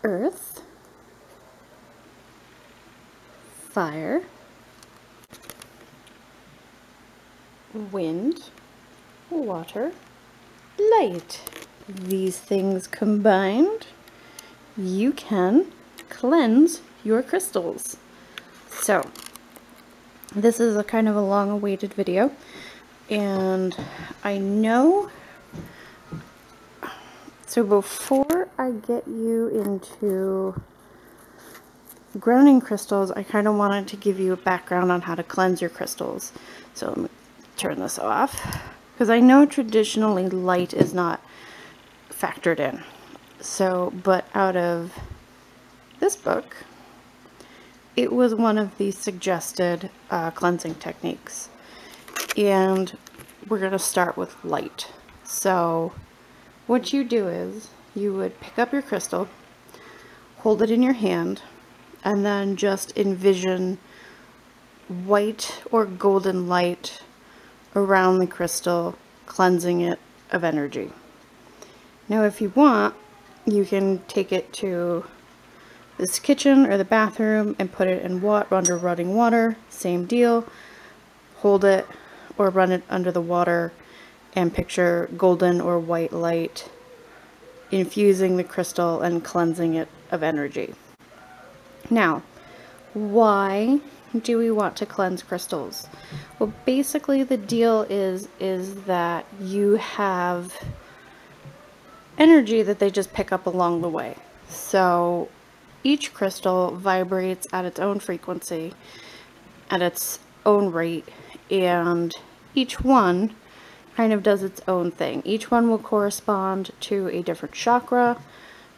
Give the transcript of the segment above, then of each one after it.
earth, fire, wind, water, light. These things combined, you can cleanse your crystals. So this is a kind of a long-awaited video, and I know, so before I get you into grounding crystals, I kind of wanted to give you a background on how to cleanse your crystals. So let me turn this off, because I know traditionally light is not factored in. So, but out of this book, it was one of the suggested cleansing techniques. And we're going to start with light. So what you do is you would pick up your crystal, hold it in your hand, and then just envision white or golden light around the crystal, cleansing it of energy. Now if you want, you can take it to this kitchen or the bathroom and put it in under running water, same deal. Hold it or run it under the water and picture golden or white light infusing the crystal and cleansing it of energy. Now, why do we want to cleanse crystals? Well, basically the deal is that you have energy that they just pick up along the way. So each crystal vibrates at its own frequency, at its own rate, and each one kind of does its own thing. Each one will correspond to a different chakra,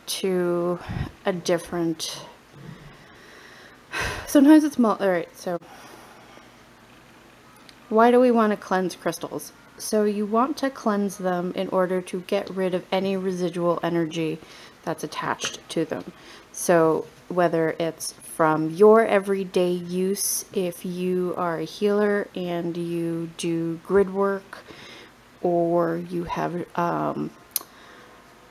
to a different, sometimes it's alright, so why do we want to cleanse crystals? So you want to cleanse them in order to get rid of any residual energy that's attached to them. So whether it's from your everyday use, if you are a healer and you do grid work, or you have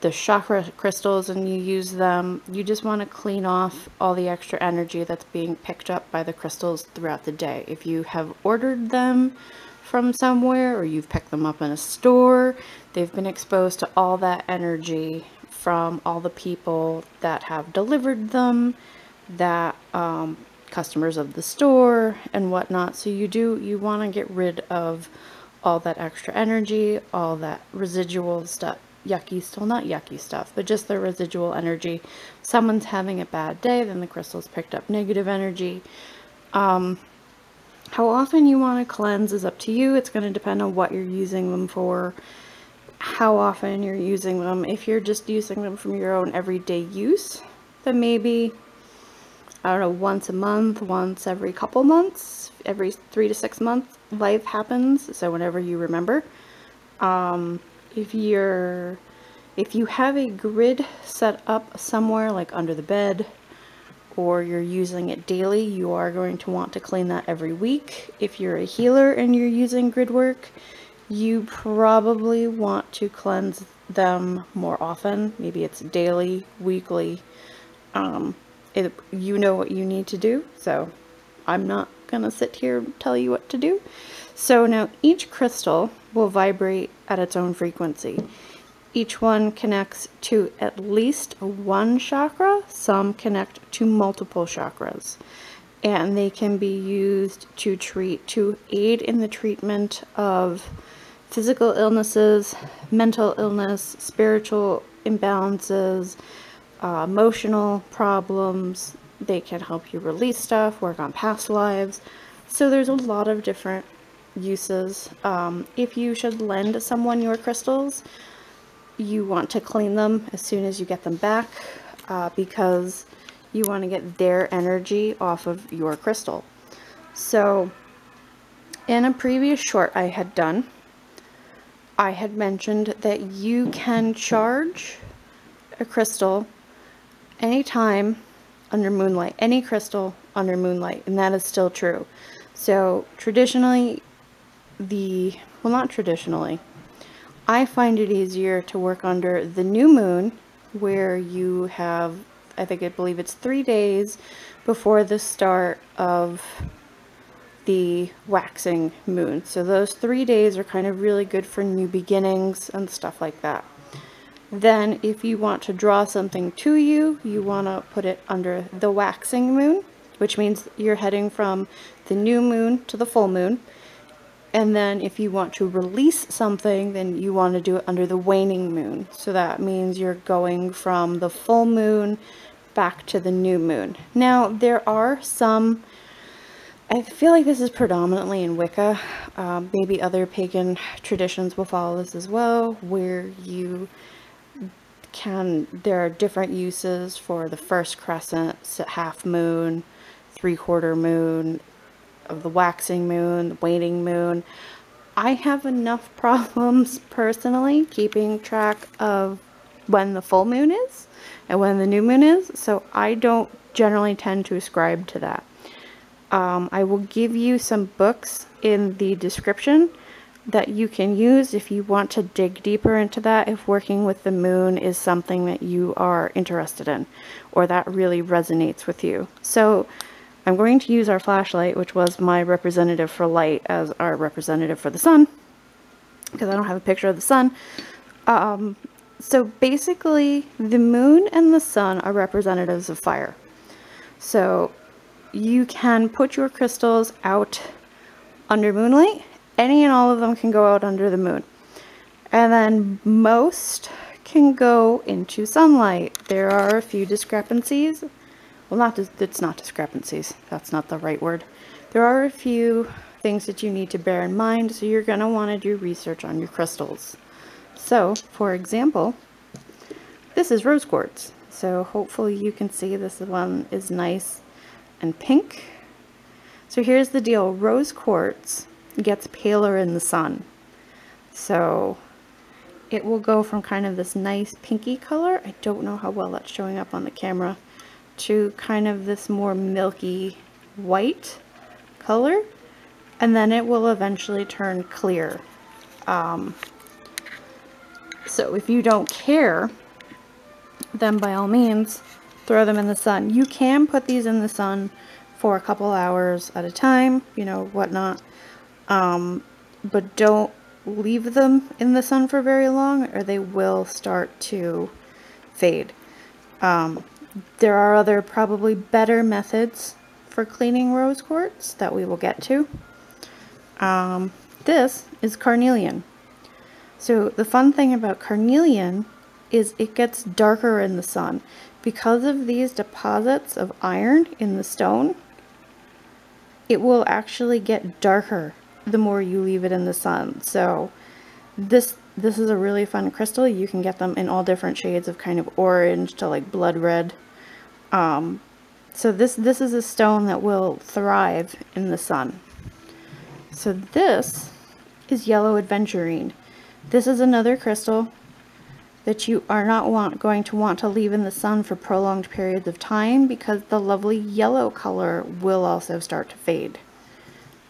the chakra crystals and you use them, you just want to clean off all the extra energy that's being picked up by the crystals throughout the day. If you have ordered them from somewhere or you've picked them up in a store, they've been exposed to all that energy from all the people that have delivered them, that customers of the store and whatnot. So you want to get rid of all that extra energy, all that residual stuff, yucky, still not yucky stuff, but just the residual energy. Someone's having a bad day, then the crystals picked up negative energy. How often you want to cleanse is up to you. It's going to depend on what you're using them for, how often you're using them. If you're just using them from your own everyday use, then maybe, I don't know, once a month, once every couple months, every 3 to 6 months, life happens, so whenever you remember. If you have a grid set up somewhere, like under the bed, or you're using it daily, you are going to want to clean that every week. If you're a healer and you're using grid work, you probably want to cleanse them more often. Maybe it's daily, weekly. You know what you need to do, so I'm not gonna sit here and tell you what to do. So now each crystal will vibrate at its own frequency. Each one connects to at least one chakra. Some connect to multiple chakras, and they can be used to aid in the treatment of physical illnesses, mental illness, spiritual imbalances, emotional problems. They can help you release stuff, work on past lives. So there's a lot of different uses. If you should lend someone your crystals, you want to clean them as soon as you get them back, because you want to get their energy off of your crystal. So in a previous short I had done, I had mentioned that you can charge a crystal anytime under moonlight, any crystal under moonlight, and that is still true. So traditionally, well, not traditionally, I find it easier to work under the new moon, where you have I believe it's 3 days before the start of the waxing moon. So those 3 days are kind of really good for new beginnings and stuff like that. Then if you want to draw something to you, you want to put it under the waxing moon, which means you're heading from the new moon to the full moon. And then if you want to release something, then you want to do it under the waning moon. So that means you're going from the full moon back to the new moon. Now, there are some, I feel like this is predominantly in Wicca, maybe other pagan traditions will follow this as well, where there are different uses for the first crescent, half moon, 3/4 moon, of the waxing moon, the waning moon. I have enough problems personally keeping track of when the full moon is and when the new moon is, so I don't generally tend to ascribe to that. I will give you some books in the description that you can use if you want to dig deeper into that, if working with the moon is something that you are interested in or that really resonates with you. So I'm going to use our flashlight, which was my representative for light, as our representative for the sun, because I don't have a picture of the sun. So basically, the moon and the sun are representatives of fire. So you can put your crystals out under moonlight. Any and all of them can go out under the moon. And then most can go into sunlight. There are a few discrepancies. Well, it's not discrepancies. That's not the right word. There are a few things that you need to bear in mind, so you're going to want to do research on your crystals. So, for example, this is rose quartz. So hopefully you can see this one is nice and pink. So here's the deal. Rose quartz gets paler in the sun. So it will go from kind of this nice pinky color. I don't know how well that's showing up on the camera, to kind of this more milky white color, and then it will eventually turn clear. So if you don't care, then by all means throw them in the sun. You can put these in the sun for a couple hours at a time, you know, whatnot, but don't leave them in the sun for very long or they will start to fade. There are other probably better methods for cleaning rose quartz that we will get to. This is carnelian. So the fun thing about carnelian is it gets darker in the sun. Because of these deposits of iron in the stone, it will actually get darker the more you leave it in the sun. So this is a really fun crystal. You can get them in all different shades of kind of orange to like blood red. So this is a stone that will thrive in the sun. So this is yellow adventurine. This is another crystal that you are not going to want to leave in the sun for prolonged periods of time, because the lovely yellow color will also start to fade.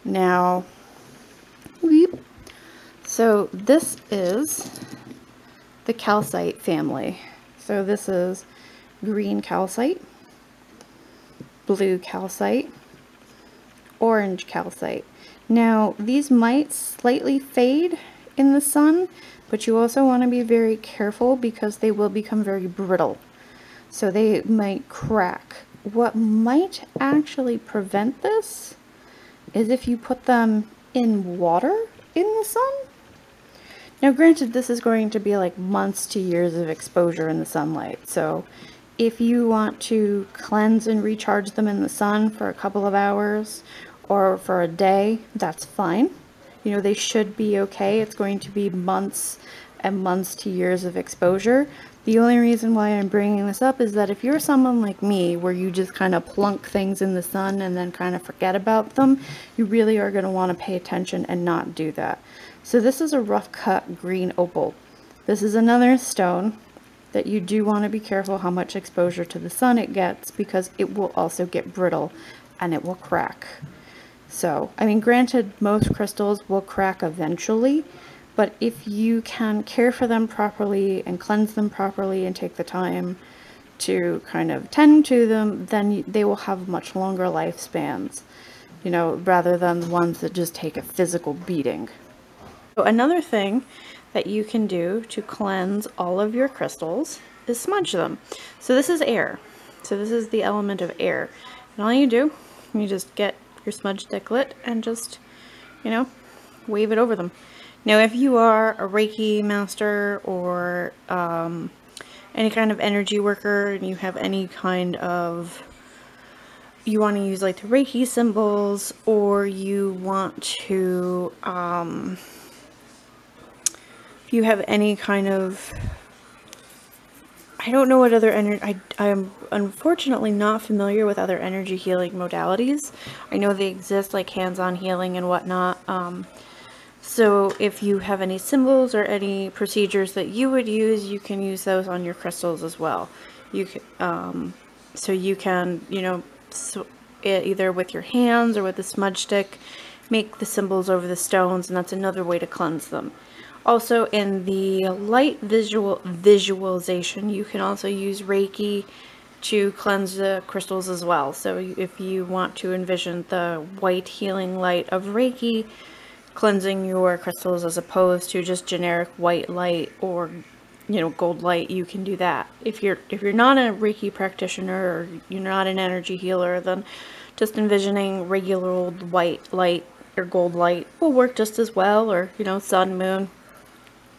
Now, so this is the calcite family. So this is green calcite, blue calcite, orange calcite. Now, these might slightly fade in the sun, but you also want to be very careful because they will become very brittle. So they might crack. What might actually prevent this is if you put them in water in the sun. Now, granted, this is going to be like months to years of exposure in the sunlight. So if you want to cleanse and recharge them in the sun for a couple of hours or for a day, that's fine. You know, they should be okay. It's going to be months and months to years of exposure. The only reason why I'm bringing this up is that if you're someone like me, where you just kind of plunk things in the sun and then kind of forget about them, you really are going to want to pay attention and not do that. So this is a rough cut green opal. This is another stone that you do want to be careful how much exposure to the sun it gets, because it will also get brittle and it will crack. So, I mean, granted, most crystals will crack eventually, but if you can care for them properly and cleanse them properly and take the time to kind of tend to them, then they will have much longer lifespans, you know, rather than the ones that just take a physical beating. So another thing that you can do to cleanse all of your crystals is smudge them. So this is air. So this is the element of air. And all you do, you just get your smudge sticklet and just, you know, wave it over them. Now, if you are a Reiki master or any kind of energy worker, and you have any kind of, you want to use like the Reiki symbols, or you want to, if you have any kind of, I don't know what other energy, I am unfortunately not familiar with other energy healing modalities. I know they exist, like hands-on healing and whatnot. So if you have any symbols or any procedures that you would use, you can use those on your crystals as well. You can, so you can, you know, either with your hands or with the smudge stick, make the symbols over the stones, and that's another way to cleanse them. Also, in the light visualization, you can also use Reiki to cleanse the crystals as well. So if you want to envision the white healing light of Reiki cleansing your crystals as opposed to just generic white light or, you know, gold light, you can do that. If you're not a Reiki practitioner or you're not an energy healer, then just envisioning regular old white light or gold light will work just as well, or, you know, sun, moon,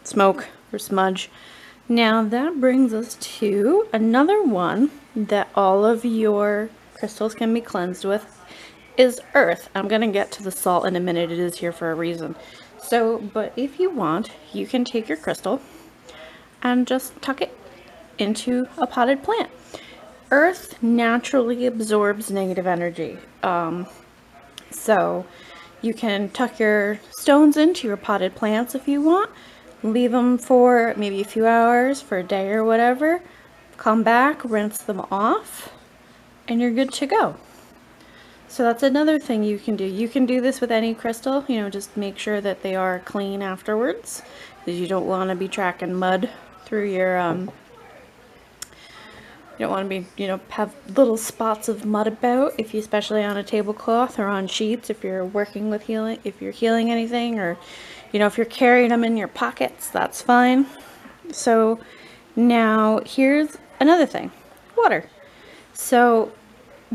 smoke, or smudge. Now that brings us to another one that all of your crystals can be cleansed with, is earth. I'm going to get to the salt in a minute. It is here for a reason. So, but if you want, you can take your crystal and just tuck it into a potted plant. Earth naturally absorbs negative energy. So you can tuck your stones into your potted plants if you want. Leave them for maybe a few hours, for a day or whatever. Come back, rinse them off, and you're good to go. So that's another thing you can do. You can do this with any crystal, you know, just make sure that they are clean afterwards, because you don't want to be tracking mud through your, you don't want to be, you know, have little spots of mud about, if you, especially on a tablecloth or on sheets, if you're working with healing, if you're healing anything, or, you know, if you're carrying them in your pockets, that's fine. So now here's another thing, water. So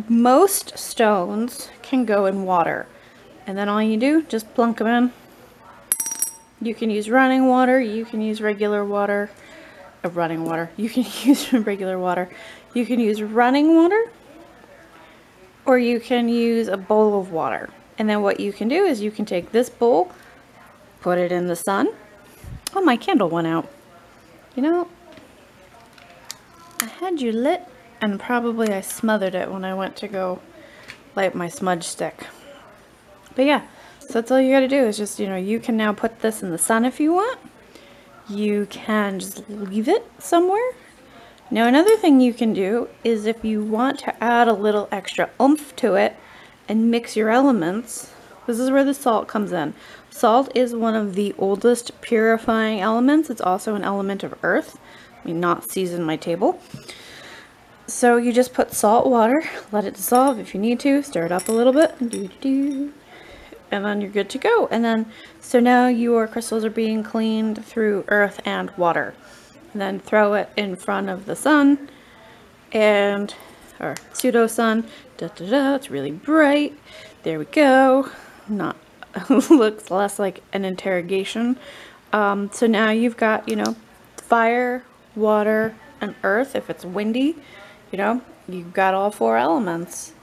most stones can go in water, and then all you do, just plunk them in. You can use running water, you can use regular water, you can use regular water, you can use running water, or you can use a bowl of water. And then what you can do is you can take this bowl, put it in the sun. Oh, my candle went out. You know, I had you lit, and probably I smothered it when I went to go light my smudge stick. But yeah, so that's all you gotta do is just, you know, you can now put this in the sun if you want. You can just leave it somewhere. Now another thing you can do is, if you want to add a little extra oomph to it and mix your elements, this is where the salt comes in. Salt is one of the oldest purifying elements. It's also an element of earth. Let me not season my table. So you just put salt water, let it dissolve if you need to, stir it up a little bit, and then you're good to go. And then, so now your crystals are being cleaned through earth and water. And then throw it in front of the sun, or pseudo sun, it's really bright. There we go. Not, looks less like an interrogation. So now you've got, you know, fire, water, and earth. If it's windy, you know, you've got all four elements,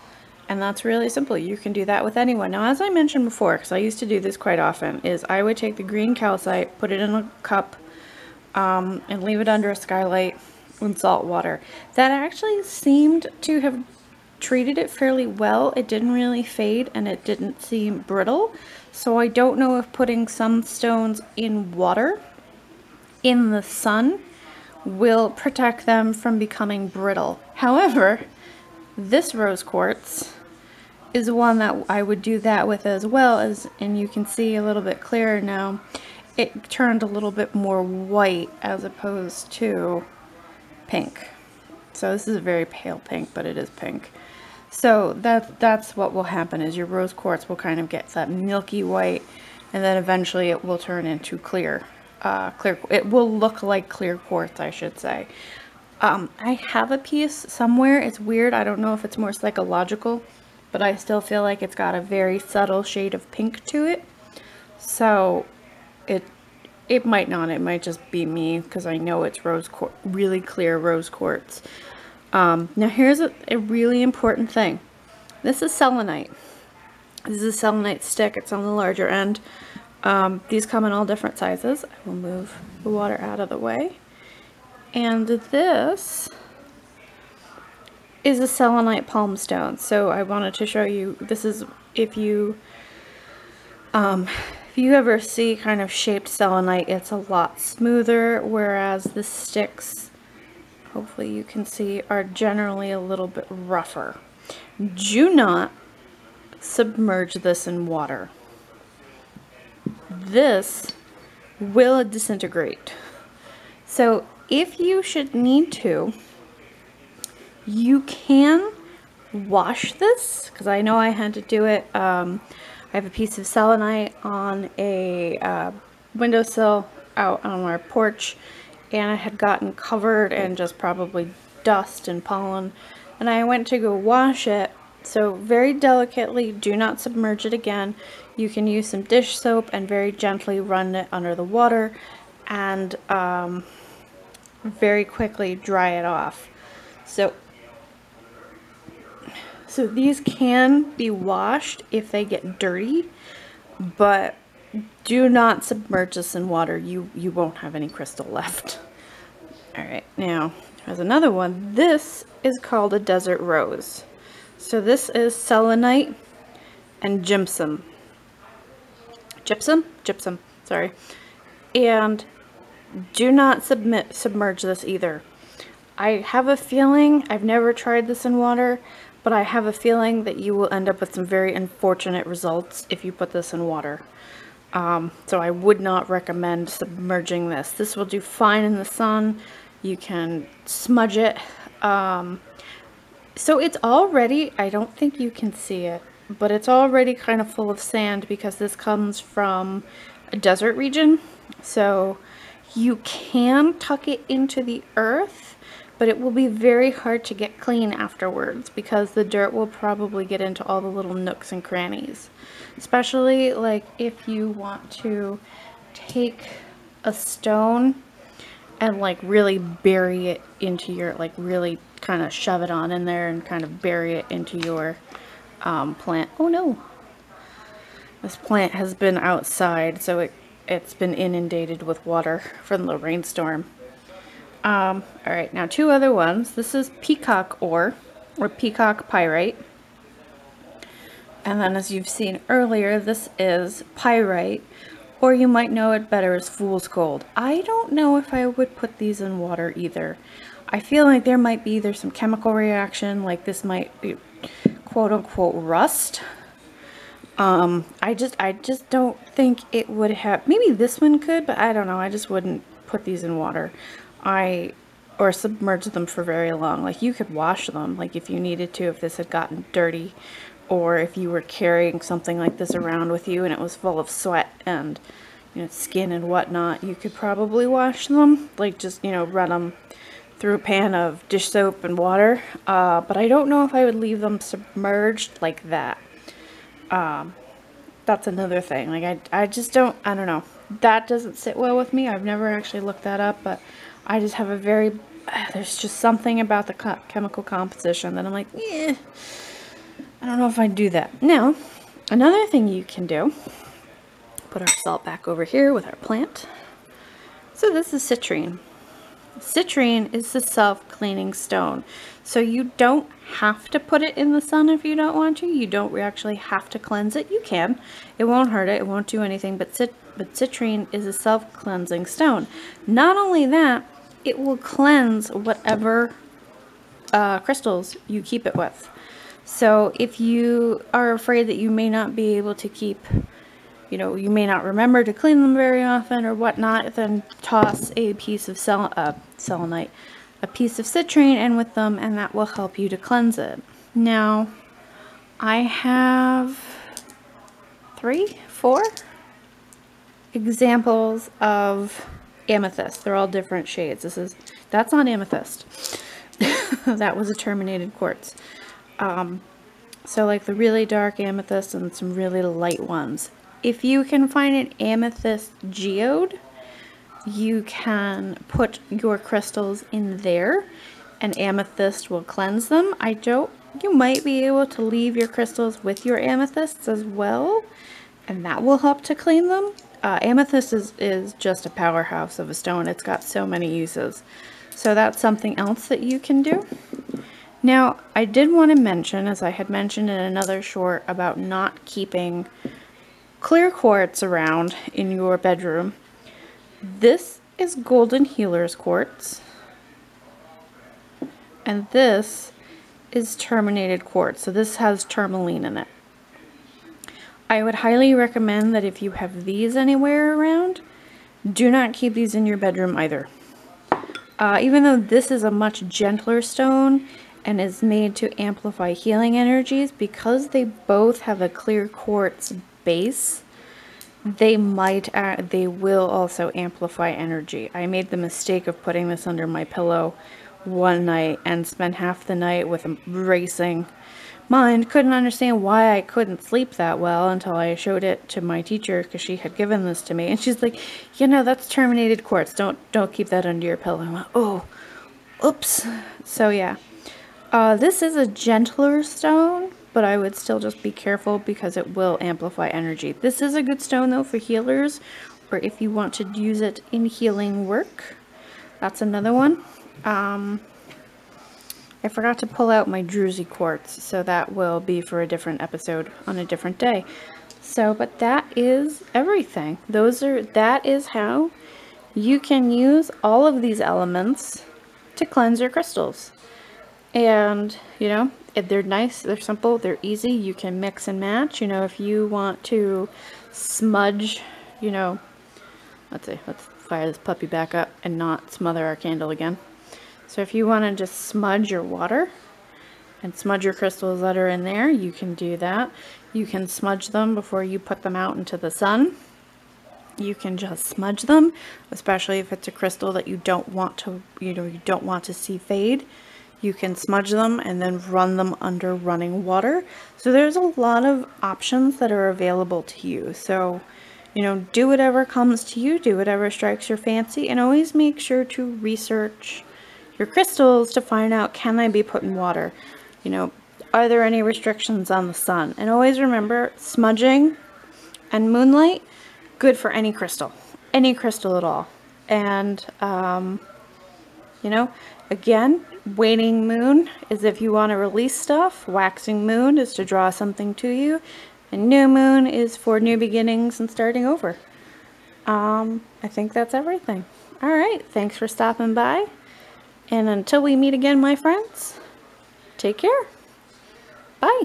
and that's really simple. You can do that with anyone. Now, as I mentioned before, because I used to do this quite often, is I would take the green calcite, put it in a cup, and leave it under a skylight in salt water. That actually seemed to have treated it fairly well. It didn't really fade, and it didn't seem brittle. So I don't know if putting some stones in water in the sun will protect them from becoming brittle. However, this rose quartz is one that I would do that with as well, as, and you can see a little bit clearer now, it turned a little bit more white as opposed to pink. So this is a very pale pink, but it is pink. So that's what will happen is your rose quartz will kind of get that milky white, and then eventually it will turn into clear. It will look like clear quartz, I should say. I have a piece somewhere. It's weird. I don't know if it's more psychological, but I still feel like it's got a very subtle shade of pink to it. So it might not. It might just be me because I know it's rose quartz, really clear rose quartz. Now here's a really important thing. This is selenite. This is a selenite stick. It's on the larger end. These come in all different sizes. I will move the water out of the way. And this is a selenite palm stone. So I wanted to show you, this is, if you ever see kind of shaped selenite, it's a lot smoother, whereas the sticks, hopefully you can see, are generally a little bit rougher. Do not submerge this in water. This will disintegrate. So if you should need to, you can wash this, because I know I had to do it. I have a piece of selenite on a windowsill out on our porch, and I had gotten covered in just probably dust and pollen, and I went to go wash it. So very delicately, do not submerge it again. You can use some dish soap and very gently run it under the water and very quickly dry it off. So these can be washed if they get dirty, but do not submerge this in water. You won't have any crystal left. All right, now there's another one. This is called a desert rose. So this is selenite and gypsum, sorry. And do not submerge this either. I have a feeling, I've never tried this in water, but I have a feeling that you will end up with some very unfortunate results if you put this in water. So I would not recommend submerging this. This will do fine in the sun. You can smudge it. So it's already, I don't think you can see it, but it's already kind of full of sand because this comes from a desert region. So you can tuck it into the earth, but it will be very hard to get clean afterwards because the dirt will probably get into all the little nooks and crannies. Especially like if you want to take a stone and like really bury it into your, like really kind of shove it on in there and kind of bury it into your plant. Oh no, this plant has been outside, so it's been inundated with water from the rainstorm. All right, now two other ones. This is peacock ore or peacock pyrite, and then as you've seen earlier, this is pyrite, or you might know it better as fool's gold. I don't know if I would put these in water either. I feel like there might be either some chemical reaction, like this might be quote-unquote rust. I just don't think it would have, maybe this one could, but I don't know. I just wouldn't put these in water. Or submerge them for very long. Like you could wash them, like if you needed to, if this had gotten dirty, or if you were carrying something like this around with you and it was full of sweat and, you know, skin and whatnot, you could probably wash them, like just, you know, run them through a pan of dish soap and water. But I don't know if I would leave them submerged like that. That's another thing. Like I just don't, I don't know. That doesn't sit well with me. I've never actually looked that up, but I just have a very, there's just something about the chemical composition that I'm like, eh, I don't know if I'd do that. Now, another thing you can do, put our salt back over here with our plant. So this is citrine. Citrine is the self-cleaning stone. So you don't have to put it in the sun if you don't want to. You don't actually have to cleanse it. You can. It won't hurt it. It won't do anything. But citrine is a self-cleansing stone. Not only that, it will cleanse whatever crystals you keep it with. So if you are afraid that you may not be able to keep, you know, you may not remember to clean them very often or whatnot, then toss a piece of selenite, a piece of citrine in with them, and that will help you to cleanse it. Now, I have 3, 4 examples of amethyst. They're all different shades. That's not amethyst. That was a terminated quartz. So like the really dark amethyst and some really light ones. If you can find an amethyst geode, you can put your crystals in there and amethyst will cleanse them. You might be able to leave your crystals with your amethysts as well, and that will help to clean them. Amethyst is just a powerhouse of a stone. It's got so many uses. So that's something else that you can do. Now, I did want to mention, as I had mentioned in another short, about not keeping clear quartz around in your bedroom. This is golden healer's quartz, and this is terminated quartz. So this has tourmaline in it. I would highly recommend that if you have these anywhere around, do not keep these in your bedroom either. Even though this is a much gentler stone and is made to amplify healing energies, because they both have a clear quartz base, they will also amplify energy. I made the mistake of putting this under my pillow one night and spent half the night with a racing mind. Couldn't understand why I couldn't sleep that well until I showed it to my teacher, because she had given this to me, and she's like, you know, that's terminated quartz. Don't keep that under your pillow. I went, oh, oops. So yeah, this is a gentler stone, but I would still just be careful because it will amplify energy. This is a good stone though for healers, or if you want to use it in healing work. That's another one. I forgot to pull out my druzy quartz, so that will be for a different episode on a different day. So, but that is everything. That is how you can use all of these elements to cleanse your crystals. And, you know, they're nice, they're simple, they're easy. You can mix and match. You know, if you want to smudge, you know, let's fire this puppy back up and not smother our candle again. So if you want to just smudge your water and smudge your crystals that are in there, you can do that. You can smudge them before you put them out into the sun. You can just smudge them, especially if it's a crystal that you don't want to see fade. You can smudge them and then run them under running water. So there's a lot of options that are available to you. So, you know, do whatever comes to you, do whatever strikes your fancy, and always make sure to research your crystals to find out, can they be put in water? You know, are there any restrictions on the sun? And always remember, smudging and moonlight, good for any crystal at all. And, you know, again, waning moon is if you want to release stuff. Waxing moon is to draw something to you. And new moon is for new beginnings and starting over. I think that's everything. All right, thanks for stopping by. And until we meet again, my friends, take care. Bye.